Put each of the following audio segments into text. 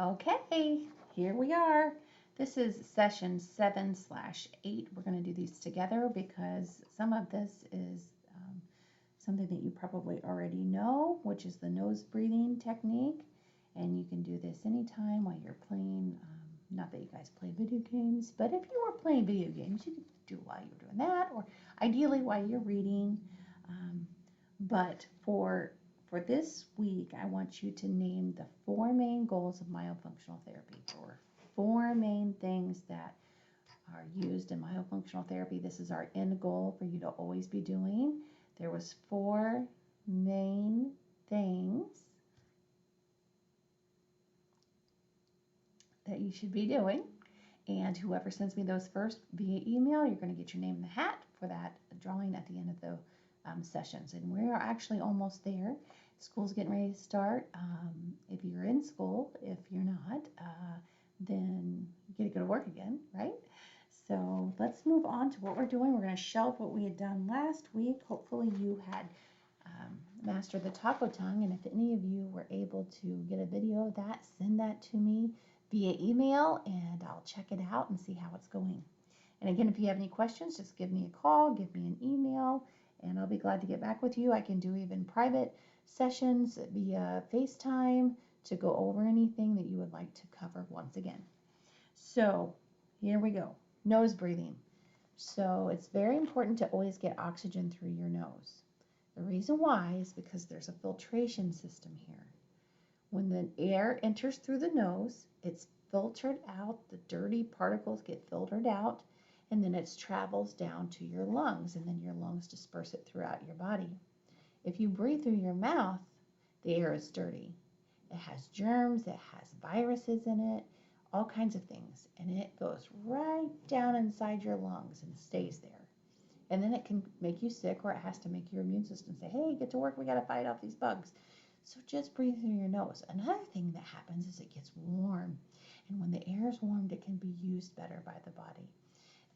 Okay, here we are. This is session 7/8. We're going to do these together because some of this is something that you probably already know, which is the nose breathing technique. And you can do this anytime while you're playing. Not that you guys play video games, but if you were playing video games, you could do it while you're doing that, or ideally while you're reading. But for this week, I want you to name the four main goals of myofunctional therapy, or four main things that are used in myofunctional therapy. This is our end goal for you to always be doing. There was four main things that you should be doing. And whoever sends me those first via email, you're going to get your name in the hat for that drawing at the end of the sessions. And we're actually almost there. School's getting ready to start. If you're in school, if you're not, then you get to go to work again, right? So let's move on to what we're doing. We're going to shelve what we had done last week. Hopefully you had mastered the taco tongue, and if any of you were able to get a video of that, send that to me via email, and I'll check it out and see how it's going. And again, if you have any questions, just give me a call, give me an email, and I'll be glad to get back with you. I can do even private sessions via FaceTime to go over anything that you would like to cover once again. So here we go. Nose breathing. So it's very important to always get oxygen through your nose. The reason why is because there's a filtration system here. When the air enters through the nose, it's filtered out, the dirty particles get filtered out, and then it travels down to your lungs, and then your lungs disperse it throughout your body. If you breathe through your mouth, the air is dirty. It has germs, it has viruses in it, all kinds of things, and it goes right down inside your lungs and stays there. And then it can make you sick, or it has to make your immune system say, hey, get to work, we got to fight off these bugs. So just breathe through your nose. Another thing that happens is it gets warm. And when the air is warmed, it can be used better by the body.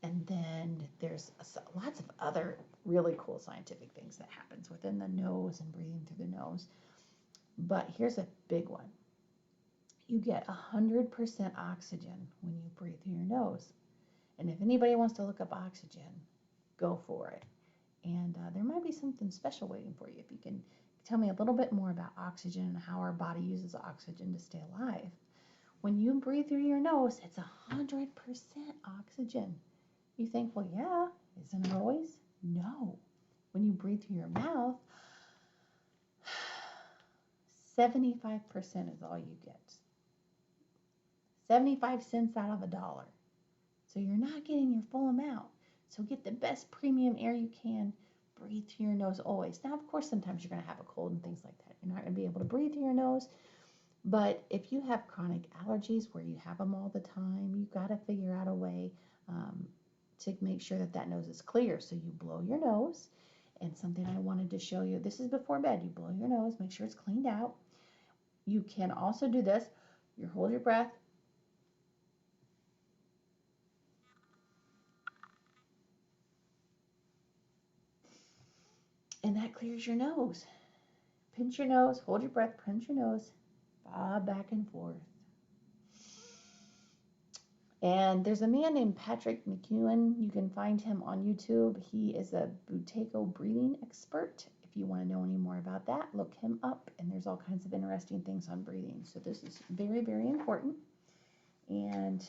And then there's lots of other really cool scientific things that happens within the nose and breathing through the nose. But here's a big one. You get 100% oxygen when you breathe through your nose. And if anybody wants to look up oxygen, go for it. And there might be something special waiting for you if you can tell me a little bit more about oxygen and how our body uses oxygen to stay alive. When you breathe through your nose, it's 100% oxygen. You think, well, yeah, isn't it always? No. When you breathe through your mouth, 75% is all you get. 75 cents out of a dollar. So you're not getting your full amount. So get the best premium air you can. Breathe through your nose always. Now, of course, sometimes you're going to have a cold and things like that. You're not going to be able to breathe through your nose. But if you have chronic allergies where you have them all the time, you've got to figure out a way to make sure that that nose is clear. So you blow your nose. And something I wanted to show you, this is before bed. You blow your nose, make sure it's cleaned out. You can also do this. You hold your breath. And that clears your nose. Pinch your nose, hold your breath, pinch your nose, bob back and forth. And there's a man named Patrick McEwen. You can find him on YouTube. He is a Buteyko breathing expert. If you want to know any more about that, look him up. And there's all kinds of interesting things on breathing. So this is very, very important. And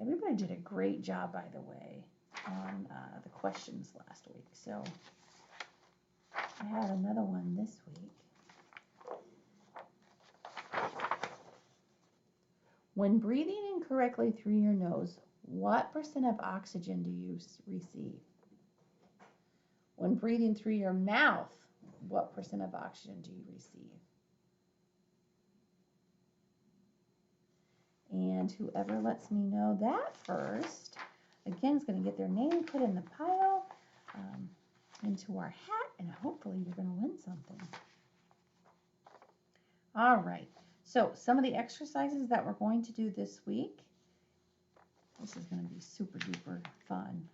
everybody did a great job, by the way, on the questions last week. So I had another one this week. When breathing incorrectly through your nose, what % of oxygen do you receive? When breathing through your mouth, what % of oxygen do you receive? And whoever lets me know that first, again, is going to get their name put in the pile, into our hat, and hopefully you're going to win something. All right. So some of the exercises that we're going to do this week, this is going to be super duper fun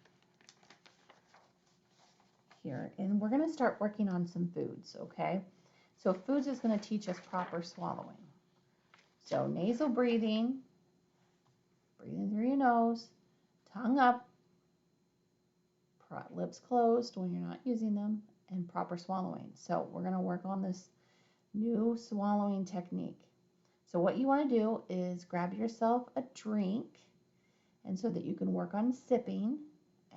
here. And we're going to start working on some foods, okay? So foods is going to teach us proper swallowing. So nasal breathing, breathing through your nose, tongue up, lips closed when you're not using them, and proper swallowing. So we're going to work on this new swallowing technique. So what you want to do is grab yourself a drink, and so that you can work on sipping,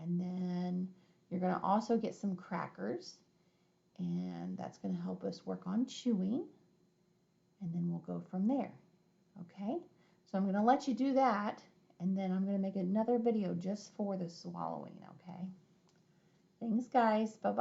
and then you're going to also get some crackers, and that's going to help us work on chewing, and then we'll go from there. Okay, so I'm going to let you do that, and then I'm going to make another video just for the swallowing. Okay, thanks guys, bye bye.